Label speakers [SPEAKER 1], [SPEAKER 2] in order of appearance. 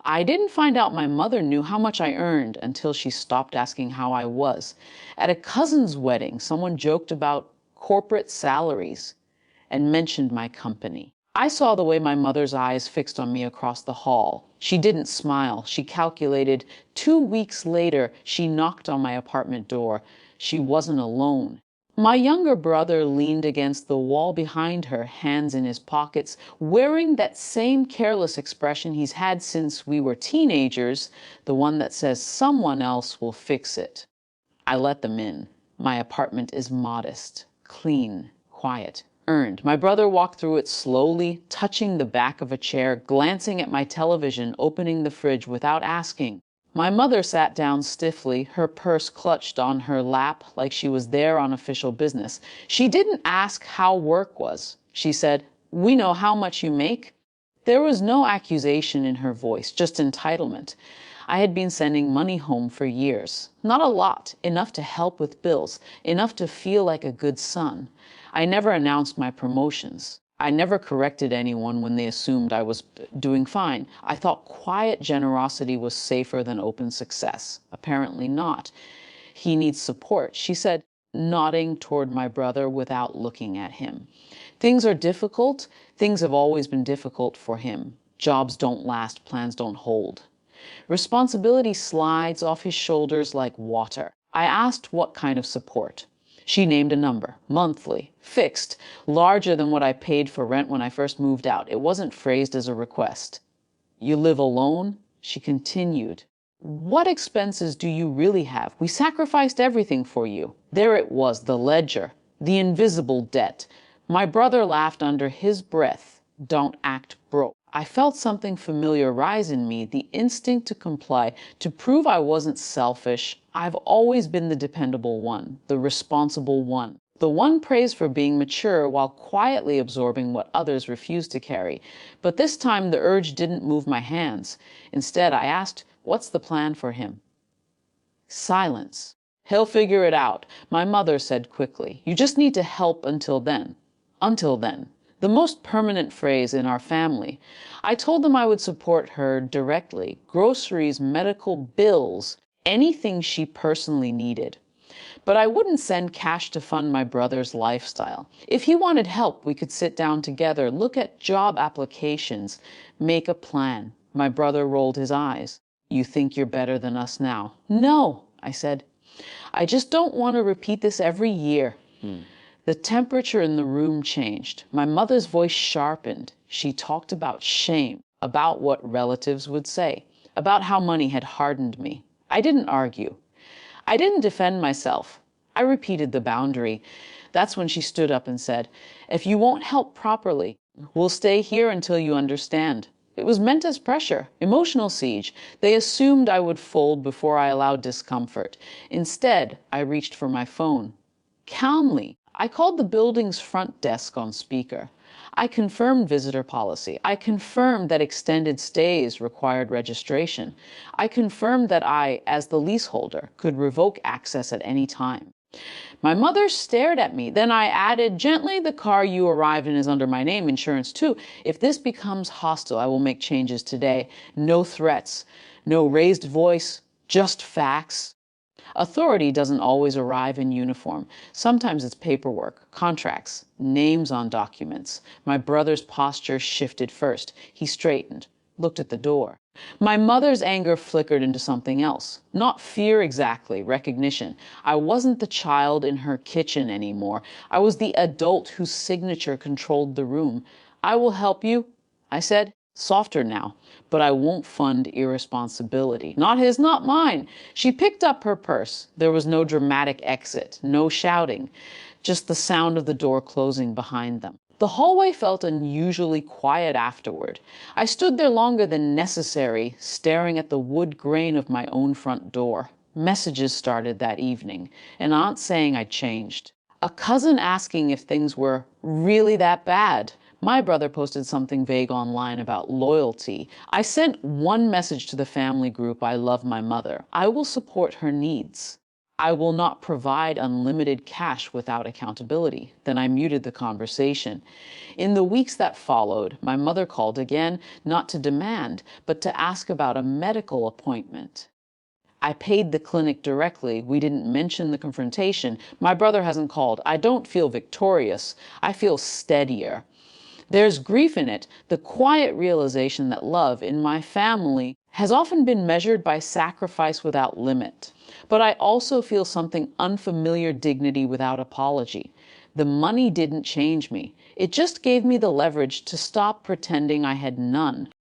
[SPEAKER 1] I didn't find out my mother knew how much I earned until she stopped asking how I was. At a cousin's wedding, someone joked about corporate salaries and mentioned my company. I saw the way my mother's eyes fixed on me across the hall. She didn't smile. She calculated. 2 weeks later, she knocked on my apartment door. She wasn't alone. My younger brother leaned against the wall behind her, hands in his pockets, wearing that same careless expression he's had since we were teenagers, the one that says someone else will fix it. I let them in. My apartment is modest, clean, quiet, earned. My brother walked through it slowly, touching the back of a chair, glancing at my television, opening the fridge without asking. My mother sat down stiffly, her purse clutched on her lap like she was there on official business. She didn't ask how work was. She said, "We know how much you make." There was no accusation in her voice, just entitlement. I had been sending money home for years. Not a lot, enough to help with bills, enough to feel like a good son. I never announced my promotions. I never corrected anyone when they assumed I was doing fine. I thought quiet generosity was safer than open success. Apparently not. "He needs support," she said, nodding toward my brother without looking at him. "Things are difficult. Things have always been difficult for him. Jobs don't last, plans don't hold." Responsibility slides off his shoulders like water. I asked what kind of support. She named a number, monthly, fixed, larger than what I paid for rent when I first moved out. It wasn't phrased as a request. "You live alone?" She continued. "What expenses do you really have? We sacrificed everything for you." There it was, the ledger, the invisible debt. My brother laughed under his breath. "Don't act broke." I felt something familiar rise in me, the instinct to comply, to prove I wasn't selfish. I've always been the dependable one, the responsible one, the one praised for being mature while quietly absorbing what others refused to carry. But this time the urge didn't move my hands. Instead, I asked, "What's the plan for him?" Silence. "He'll figure it out," my mother said quickly. "You just need to help until then." Until then. The most permanent phrase in our family. I told them I would support her directly. Groceries, medical bills, anything she personally needed. But I wouldn't send cash to fund my brother's lifestyle. If he wanted help, we could sit down together, look at job applications, make a plan. My brother rolled his eyes. "You think you're better than us now?" "No," I said. "I just don't want to repeat this every year." The temperature in the room changed. My mother's voice sharpened. She talked about shame, about what relatives would say, about how money had hardened me. I didn't argue. I didn't defend myself. I repeated the boundary. That's when she stood up and said, "If you won't help properly, we'll stay here until you understand." It was meant as pressure, emotional siege. They assumed I would fold before I allowed discomfort. Instead, I reached for my phone. Calmly, I called the building's front desk on speaker. I confirmed visitor policy. I confirmed that extended stays required registration. I confirmed that I, as the leaseholder, could revoke access at any time. My mother stared at me. Then I added gently, "The car you arrived in is under my name, insurance too. If this becomes hostile, I will make changes today. No threats, no raised voice, just facts." Authority doesn't always arrive in uniform. Sometimes it's paperwork, contracts, names on documents. My brother's posture shifted first. He straightened, looked at the door. My mother's anger flickered into something else. Not fear exactly, recognition. I wasn't the child in her kitchen anymore. I was the adult whose signature controlled the room. "I will help you," I said. Softer now, "but I won't fund irresponsibility. Not his, not mine." She picked up her purse. There was no dramatic exit, no shouting, just the sound of the door closing behind them. The hallway felt unusually quiet afterward. I stood there longer than necessary, staring at the wood grain of my own front door. Messages started that evening. An aunt saying I'd changed. A cousin asking if things were really that bad. My brother posted something vague online about loyalty. I sent one message to the family group: "I love my mother. I will support her needs." I will not provide unlimited cash without accountability. Then I muted the conversation. In the weeks that followed, my mother called again, not to demand, but to ask about a medical appointment. I paid the clinic directly. We didn't mention the confrontation. My brother hasn't called. I don't feel victorious. I feel steadier. There's grief in it, the quiet realization that love in my family has often been measured by sacrifice without limit. But I also feel something unfamiliar dignity without apology. The money didn't change me. It just gave me the leverage to stop pretending I had none.